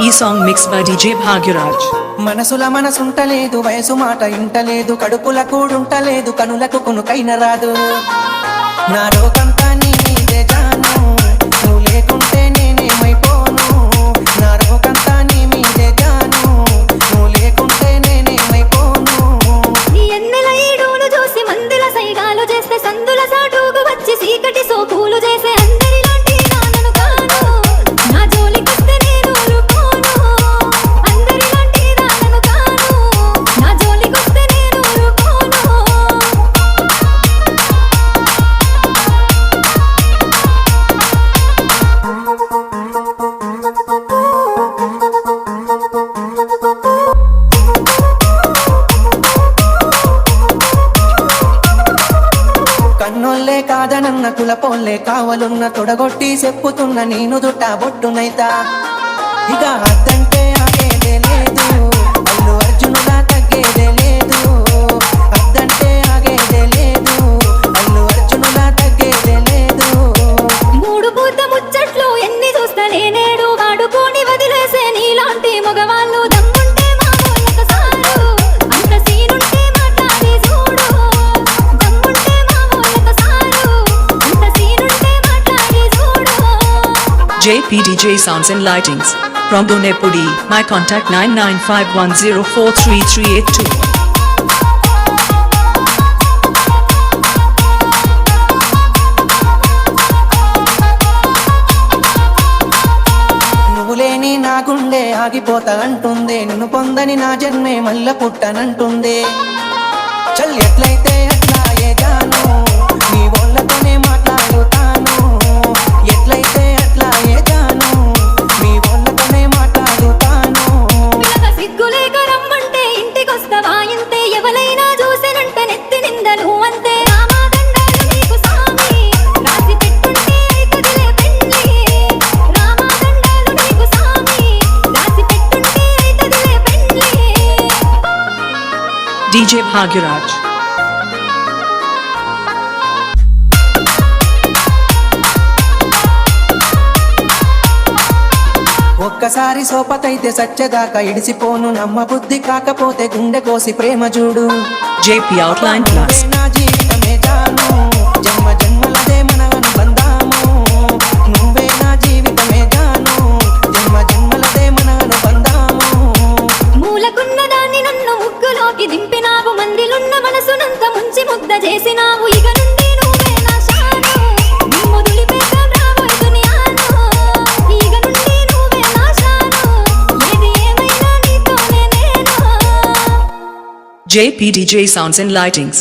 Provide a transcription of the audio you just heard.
ఈ song mix by DJ Bhagyaraj. మనసుల మనసుంటలేదు, వయసు మాట ఇంటలేదు, కడుపుల కూడుంటలేదు, కనులకు కునుకైన రాదు. నా రోగంతా నీ మీదే జాను, నువ్వు లేకుంటే నేనేమైపోను. నా రోగంతా నీ మీదే జాను, నువ్వు లేకుంటే నేనేమైపోను. ఎన్నెల ఈడును చూసి మందుల సైగాలు చేస్తే సందుల సాటుకు వచ్చి సీకటి సోకులు చేసే అందరిలాంటి నానను కాను. నా జోలికొస్తే నేను ఊరుకోను, అందరిలాంటి నానను కాను. నా జోలికొస్తే నేను ఊరుకోను. కన్నోళ్ళే కాదనన్న కులపోళ్ళే కావలున్న తొడగొట్టి చెప్పుతున్న నేను దుట్ట బొట్టునైతా. ఇక అద్దంటే ఆగేదే లేదు, అల్లు అర్జునులా తగ్గేదే లేదు. అద్దంటే ఆగేదే లేదు, అల్లు అర్జునులా తగ్గేదే లేదు. మూడు పూత ముచ్చట్లు ఎన్ని చూస్తా నేనేడు వాడుకొని వదిలేసే నీలాంటి మగవాళ్ళు దమ్ముంటే మా ఊళ్ళకు సారు. అంత సీనుంటే మాట్లాడి చూడు, దమ్ముంటే మా ఊళ్ళకు సారు. అంత సీనుంటే మాట్లాడి చూడు. JP DJ Sounds and Lightings. From Donepudi. My contact 9951043382. నువ్వు లేని నా గుండె ఆగిపోతా అంటుంది, నిన్ను పొందని నా జన్మే మల్ల పుట్టనంటుంది. చల్ ఎట్లయితే అట్లా ఏ జాను, నీ వాళ్ళతోనే మాట్లాడుతాను. ఎట్లయితే అట్లా ఏ జాను, నీ వాళ్ళతోనే మాట్లాడుతాను. పిల్లక సిగ్గులేక రమ్మంటే ఇంటికొస్తావా ఇంతే, ఎవలైనా చూసినంటే నెత్తి నిందలు అంతే. రామాదండాలు నీకు సామి, రాసి పెట్టుంటే అయితదిలే పెండ్లి. రామాదండాలు నీకు సామి, రాసి పెట్టుంటే అయితదిలే పెండ్లి. DJ భాగ్యరాజ్. ఒక్కసారి సోపతైతే సచ్చేదాకా ఇడిసిపోను, నమ్మ బుద్ధి కాకపోతే గుండె కోసి ప్రేమ చూడు. JP Outline Plus. నువ్వే నా జీవితమే జాను, జన్మ జన్మలదే మన అనుబంధము. నువ్వే నా జీవితమే జాను, జన్మ జన్మలదే మన అనుబంధము. మూలకున్న దాన్ని నన్ను ముగ్గులోకి దింపినావు, మందిలున్న మనసునంత ముంచి ముద్ద చేసినావు. ఇక నుండి నువ్వే నా శాను, నిన్ను దులిపేశాను రాబోయే దునియాను. ఇక నుండి నువ్వే నా శాను, ఏది ఏమైనా నీతోనే నేను. JP DJ Sounds and Lightings.